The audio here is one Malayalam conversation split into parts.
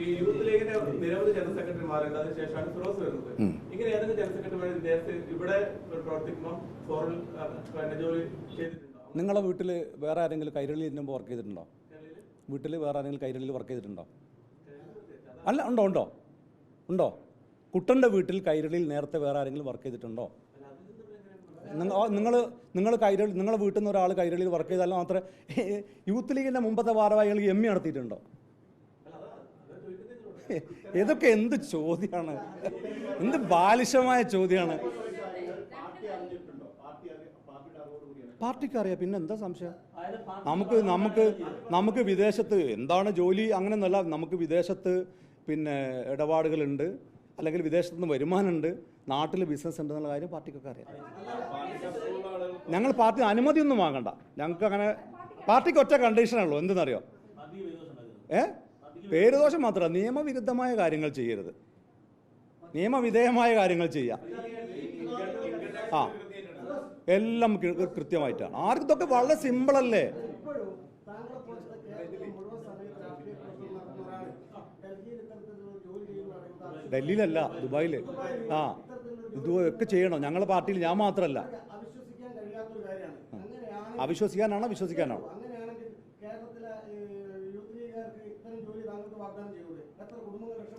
ഈ യൂത്ത് ലീഗിന്റെ നിരവധി ജനറൽ സെക്രട്ടറിമാരുണ്ട്, അതിനുശേഷമാണ് ഫിറോസ് വരുന്നത്. ഇങ്ങനെ ഏതെങ്കിലും ജനറൽ സെക്രട്ടറിമാർ നേരത്തെ ഇവിടെ പ്രവർത്തിക്കുമ്പോൾ ഫോറിൻ ജോലി ചെയ്തിട്ടുണ്ടോ? നിങ്ങളെ വീട്ടിൽ വേറെ ആരെങ്കിലും കൈരളിയിൽ ഇരുന്നുമ്പോൾ വർക്ക് ചെയ്തിട്ടുണ്ടോ? വീട്ടിൽ വേറെ ആരെങ്കിലും കൈരളിയിൽ വർക്ക് ചെയ്തിട്ടുണ്ടോ? അല്ല, ഉണ്ടോ ഉണ്ടോ ഉണ്ടോ? കുട്ടൻ്റെ വീട്ടിൽ കൈരളിയിൽ നേരത്തെ വേറെ ആരെങ്കിലും വർക്ക് ചെയ്തിട്ടുണ്ടോ? നിങ്ങൾ കൈരളി, നിങ്ങളെ വീട്ടിൽ നിന്ന് ഒരാൾ കൈരളിയിൽ വർക്ക് ചെയ്താലും മാത്രമേ യൂത്ത് ലീഗിൻ്റെ മുമ്പത്തെ ഭാരവാഹികൾ എമ്മി നടത്തിയിട്ടുണ്ടോ? ഇതൊക്കെ എന്ത് ചോദ്യമാണ്, എന്ത് ബാലിശമായ ചോദ്യമാണ്. പാർട്ടിക്ക് അറിയാം, പിന്നെ എന്താ സംശയം? നമുക്ക് വിദേശത്ത് എന്താണ് ജോലി അങ്ങനെയൊന്നുമല്ല. നമുക്ക് വിദേശത്ത് പിന്നെ ഇടപാടുകളുണ്ട്, അല്ലെങ്കിൽ വിദേശത്ത് നിന്ന് വരുമാനമുണ്ട്, നാട്ടിൽ ബിസിനസ് ഉണ്ട് എന്നുള്ള കാര്യം പാർട്ടിക്കൊക്കെ അറിയാം. ഞങ്ങൾ പാർട്ടി അനുമതിയൊന്നും വാങ്ങണ്ട. ഞങ്ങൾക്ക് അങ്ങനെ പാർട്ടിക്ക് ഒറ്റ കണ്ടീഷനുള്ളൂ, എന്തെന്നറിയോ? പേരുദോഷം മാത്രമല്ല, നിയമവിരുദ്ധമായ കാര്യങ്ങൾ ചെയ്യരുത്, നിയമവിധേയമായ കാര്യങ്ങൾ ചെയ്യാം. ആ, എല്ലാം കൃത്യമായിട്ടാണ്. ആർക്കും ഇതൊക്കെ വളരെ സിമ്പിളല്ലേ? ഡൽഹിയിലല്ല, ദുബായിൽ. ആ, ഇതൊക്കെ ചെയ്യണം ഞങ്ങളുടെ പാർട്ടിയിൽ. ഞാൻ മാത്രമല്ല. അവിശ്വസിക്കാനാണോ വിശ്വസിക്കാനാണോ?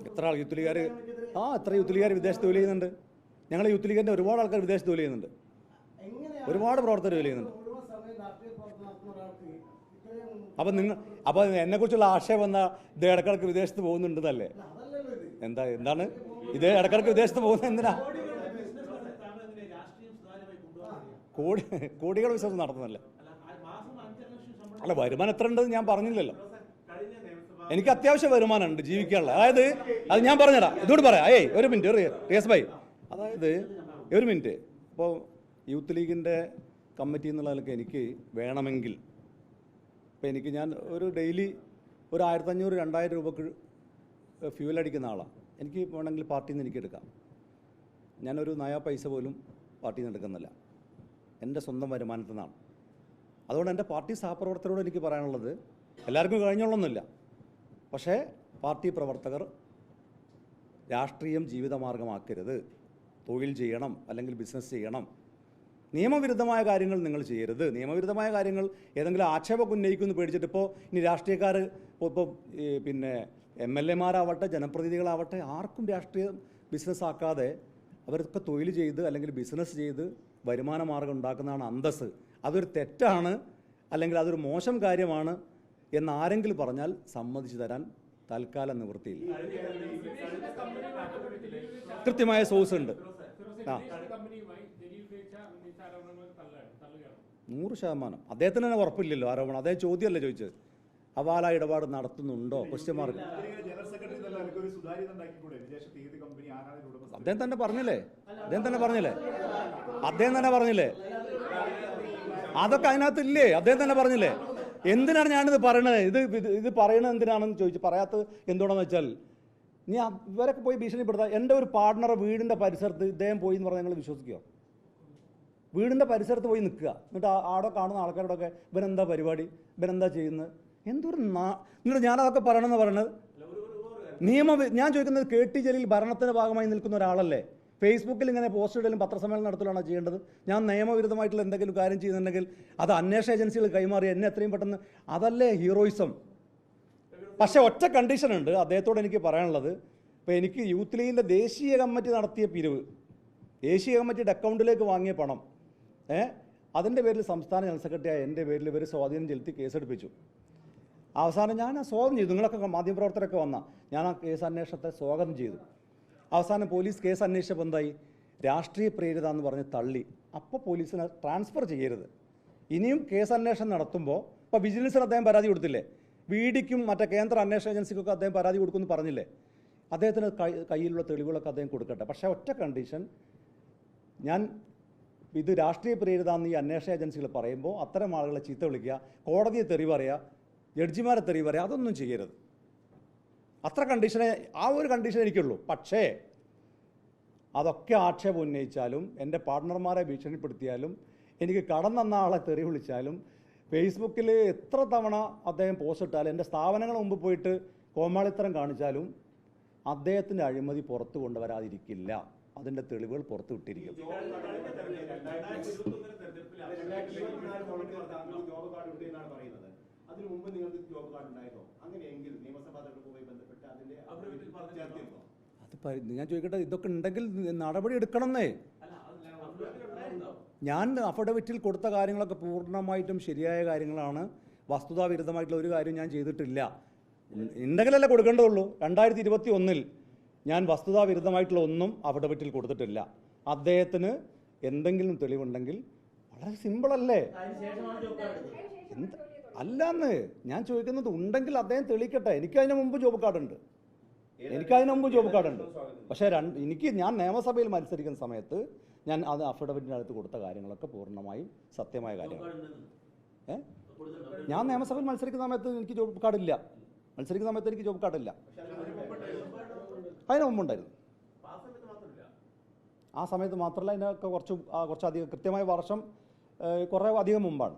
എത്ര ആൾ യൂത്ത് ലീഗുകാർ? എത്ര യൂത്ത് ലീഗുകാർ വിദേശത്ത് ജോലി ചെയ്യുന്നുണ്ട്? ഞങ്ങൾ യൂത്ത് ലീഗിൻ്റെ ഒരുപാട് ആൾക്കാർ വിദേശത്ത് ജോലി ചെയ്യുന്നുണ്ട്, ഒരുപാട് പ്രവർത്തകർ ജോലി ചെയ്യുന്നുണ്ട്. അപ്പോൾ എന്നെക്കുറിച്ചുള്ള ആശയം വന്നാൽ ഇത് ഇടക്കിടക്ക് വിദേശത്ത് പോകുന്നുണ്ടെന്നല്ലേ? എന്താണ് ഇത് ഇടക്കിടക്ക് വിദേശത്ത് പോകുന്നത് എന്തിനാ? കോടികൾ ബിസിനസ് നടത്തുന്നല്ലേ? അല്ല, വരുമാനം എത്ര ഉണ്ടെന്ന് ഞാൻ പറഞ്ഞില്ലല്ലോ. എനിക്ക് അത്യാവശ്യം വരുമാനം ഉണ്ട് ജീവിക്കാനുള്ള. അതായത് അത് ഞാൻ പറഞ്ഞുതരാം, ഇതുകൊണ്ട് പറയാം. ഒരു മിനിറ്റ് റിയാസ് ഭായി, അതായത് ഒരു മിനിറ്റ്. ഇപ്പോൾ യൂത്ത് ലീഗിൻ്റെ കമ്മിറ്റി എന്നുള്ള നിലയ്ക്ക് എനിക്ക് വേണമെങ്കിൽ, ഇപ്പോൾ എനിക്ക് ഞാൻ ഒരു ഡെയിലി ഒരു 1500-2000 രൂപക്ക് ഫ്യൂൽ അടിക്കുന്ന ആളാണ്. എനിക്ക് വേണമെങ്കിൽ പാർട്ടിയിൽ നിന്ന് എനിക്ക് എടുക്കാം. ഞാനൊരു നയാ പൈസ പോലും പാർട്ടിയിൽ നിന്ന് എടുക്കുന്നില്ല, എൻ്റെ സ്വന്തം വരുമാനത്തിൽ നിന്നാണ്. അതുകൊണ്ട് എൻ്റെ പാർട്ടി സഹപ്രവർത്തകരോട് എനിക്ക് പറയാനുള്ളത്, എല്ലാവർക്കും കഴിഞ്ഞോളൊന്നുമില്ല, പക്ഷേ പാർട്ടി പ്രവർത്തകർ രാഷ്ട്രീയം ജീവിതമാർഗമാക്കരുത്. തൊഴിൽ ചെയ്യണം, അല്ലെങ്കിൽ ബിസിനസ് ചെയ്യണം. നിയമവിരുദ്ധമായ കാര്യങ്ങൾ നിങ്ങൾ ചെയ്യരുത്. നിയമവിരുദ്ധമായ കാര്യങ്ങൾ ഏതെങ്കിലും ആക്ഷേപം ഉന്നയിക്കുമെന്ന് പേടിച്ചിട്ട് ഇപ്പോൾ ഇനി രാഷ്ട്രീയക്കാർ ഇപ്പോൾ പിന്നെ MLA-മാരാവട്ടെ ജനപ്രതിനിധികളാവട്ടെ ആർക്കും രാഷ്ട്രീയ ബിസിനസ് ആക്കാതെ അവരൊക്കെ തൊഴിൽ ചെയ്ത് അല്ലെങ്കിൽ ബിസിനസ് ചെയ്ത് വരുമാന മാർഗം ഉണ്ടാക്കുന്നതാണ് അന്തസ്സ്. അതൊരു തെറ്റാണ്, അല്ലെങ്കിൽ അതൊരു മോശം കാര്യമാണ് എന്നാരെങ്കിലും പറഞ്ഞാൽ സമ്മതിച്ചു തരാൻ തൽക്കാലം നിവൃത്തിയില്ല. കൃത്യമായ സോഴ്സ് ഉണ്ട്. 100%. അദ്ദേഹത്തിന് തന്നെ ഉറപ്പില്ലല്ലോ ആരോപണം. അദ്ദേഹം ചോദ്യമല്ലേ ചോദിച്ചത്, ഹവാല ഇടപാട് നടത്തുന്നുണ്ടോ? Question mark. അദ്ദേഹം തന്നെ പറഞ്ഞില്ലേ? അതൊക്കെ അതിനകത്തില്ലേ? അദ്ദേഹം തന്നെ പറഞ്ഞില്ലേ? എന്തിനാണ് ഞാനിത് പറയണത്? ഇത് പറയണത് എന്തിനാണെന്ന് ചോദിച്ചു. പറയാത്തത് എന്തുകൊണ്ടെന്ന് വെച്ചാൽ, നീ ഇവരൊക്കെ പോയി ഭീഷണിപ്പെടുത്താം. എൻ്റെ ഒരു പാർട്ട്ണറെ വീടിൻ്റെ പരിസരത്ത് ഇദ്ദേഹം പോയി എന്ന് പറഞ്ഞാൽ നിങ്ങൾ വിശ്വസിക്കുമോ? വീടിൻ്റെ പരിസരത്ത് പോയി നിൽക്കുക, എന്നിട്ട് ആടെ കാണുന്ന ആൾക്കാരോടൊക്കെ ഇവനെന്താ പരിപാടി, ഇവനെന്താ ചെയ്യുന്നത്, എന്തൊരു എന്നിട്ട് ഞാനതൊക്കെ പറയണമെന്ന് പറയുന്നത് ഞാൻ ചോദിക്കുന്നത്, KT ജലീൽ ഭരണത്തിൻ്റെ ഭാഗമായി നിൽക്കുന്ന ഒരാളല്ലേ? ഫേസ്ബുക്കിൽ ഇങ്ങനെ പോസ്റ്റ് ഇടലും പത്രസമ്മേളനം നടത്തലാണോ ചെയ്യേണ്ടത്? ഞാൻ നിയമവിരുദ്ധമായിട്ടുള്ള എന്തെങ്കിലും കാര്യം ചെയ്യുന്നുണ്ടെങ്കിൽ അത് അന്വേഷണ ഏജൻസികൾ കൈമാറി എന്നെ എത്രയും പെട്ടെന്ന്, അതല്ലേ ഹീറോയിസം? പക്ഷേ ഒറ്റ കണ്ടീഷനുണ്ട് അദ്ദേഹത്തോട് എനിക്ക് പറയാനുള്ളത്. ഇപ്പോൾ എനിക്ക് യൂത്ത് ലീഗിൻ്റെ ദേശീയ കമ്മിറ്റി നടത്തിയ പിരിവ്, ദേശീയ കമ്മിറ്റിയുടെ അക്കൗണ്ടിലേക്ക് വാങ്ങിയ പണം, അതിൻ്റെ പേരിൽ സംസ്ഥാന ജനറൽ സെക്രട്ടറിയായ എൻ്റെ പേരിൽ ഇവർ സ്വാധീനം ചെലുത്തി കേസെടുപ്പിച്ചു. അവസാനം ഞാൻ സ്വാഗതം ചെയ്തു. നിങ്ങളൊക്കെ മാധ്യമപ്രവർത്തകരൊക്കെ വന്നാൽ ഞാൻ ആ കേസ് അന്വേഷണത്തെ സ്വാഗതം ചെയ്തു. അവസാനം പോലീസ് കേസ് അന്വേഷിച്ചപ്പോൾ എന്തായി? രാഷ്ട്രീയ പ്രേരിത എന്ന് പറഞ്ഞ് തള്ളി. അപ്പോൾ പോലീസിനെ ട്രാൻസ്ഫർ ചെയ്യരുത്. ഇനിയും കേസ് അന്വേഷണം നടത്തുമ്പോൾ, ഇപ്പോൾ വിജിലൻസിന് അദ്ദേഹം പരാതി കൊടുത്തില്ലേ? VD-ക്കും മറ്റേ കേന്ദ്ര അന്വേഷണ ഏജൻസിക്കൊക്കെ അദ്ദേഹം പരാതി കൊടുക്കുമെന്ന് പറഞ്ഞില്ലേ? അദ്ദേഹത്തിന് കയ്യിലുള്ള തെളിവുകളൊക്കെ അദ്ദേഹം കൊടുക്കട്ടെ. പക്ഷേ ഒറ്റ കണ്ടീഷൻ, ഞാൻ ഇത് രാഷ്ട്രീയ പ്രേരിതാന്ന് ഈ അന്വേഷണ ഏജൻസികൾ പറയുമ്പോൾ അത്തരം ആളുകളെ ചീത്ത വിളിക്കുക, കോടതിയെ തെറി പറയുക, ജഡ്ജിമാരെ തെറി പറയുക, അതൊന്നും ചെയ്യരുത്. അത്ര കണ്ടീഷനെ, ആ ഒരു കണ്ടീഷൻ എനിക്കുള്ളൂ. പക്ഷേ അതൊക്കെ ആക്ഷേപം ഉന്നയിച്ചാലും, എൻ്റെ പാർട്ട്ണർമാരെ ഭീഷണിപ്പെടുത്തിയാലും, എനിക്ക് കടം തന്ന ആളെ തെറി വിളിച്ചാലും, ഫേസ്ബുക്കിൽ എത്ര തവണ അദ്ദേഹം പോസ്റ്റ് ഇട്ടാലും, എൻ്റെ സ്ഥാപനങ്ങൾ മുമ്പ് പോയിട്ട് കോമാളിത്തരം കാണിച്ചാലും അദ്ദേഹത്തിൻ്റെ അഴിമതി പുറത്തു കൊണ്ടുവരാതിരിക്കില്ല. അതിൻ്റെ തെളിവുകൾ പുറത്തു വിട്ടിരിക്കും. ജോബ് കാർഡ് ഉണ്ട് എന്നാണ് പറയുന്നത്. അതിനു മുമ്പ് നിങ്ങൾക്ക് ജോബ് കാർഡ് ഉണ്ടായിരുന്നോ? അങ്ങനെയെങ്കിൽ നിയമസഭാ തെരഞ്ഞെടുപ്പുമായി ബന്ധപ്പെട്ട് അതിന്റെ ചേർത്തിരുന്നോ? അത് ഞാൻ ചോദിക്കട്ടെ, ഇതൊക്കെ ഉണ്ടെങ്കിൽ നടപടി എടുക്കണമെന്നേ. ഞാൻ അഫിഡവിറ്റിൽ കൊടുത്ത കാര്യങ്ങളൊക്കെ പൂർണ്ണമായിട്ടും ശരിയായ കാര്യങ്ങളാണ്. വസ്തുതാവിരുദ്ധമായിട്ടുള്ള ഒരു കാര്യം ഞാൻ ചെയ്തിട്ടില്ല. ഉണ്ടെങ്കിലല്ലേ കൊടുക്കേണ്ടതുള്ളൂ. 2021 ഞാൻ വസ്തുതാവിരുദ്ധമായിട്ടുള്ള ഒന്നും അഫിഡവിറ്റിൽ കൊടുത്തിട്ടില്ല. അദ്ദേഹത്തിന് എന്തെങ്കിലും തെളിവുണ്ടെങ്കിൽ വളരെ സിമ്പിളല്ലേ? അല്ലാന്ന് ഞാൻ ചോദിക്കുന്നത്, ഉണ്ടെങ്കിൽ അദ്ദേഹം തെളിയിക്കട്ടെ. എനിക്കതിന് മുമ്പ് ജോബ് കാർഡുണ്ട്. പക്ഷേ ഞാൻ നിയമസഭയിൽ മത്സരിക്കുന്ന സമയത്ത് ഞാൻ അത് അഫിഡവിറ്റിനകത്ത് കൊടുത്ത കാര്യങ്ങളൊക്കെ പൂർണ്ണമായും സത്യമായ കാര്യമാണ്. ഞാൻ നിയമസഭയിൽ മത്സരിക്കുന്ന സമയത്ത് എനിക്ക് ജോബ് കാർഡില്ല. അതിന് മുമ്പുണ്ടായിരുന്നു. ആ സമയത്ത് മാത്രമല്ല, അതിനൊക്കെ കുറച്ചധികം കൃത്യമായ വർഷം കുറേ അധികം മുമ്പാണ്.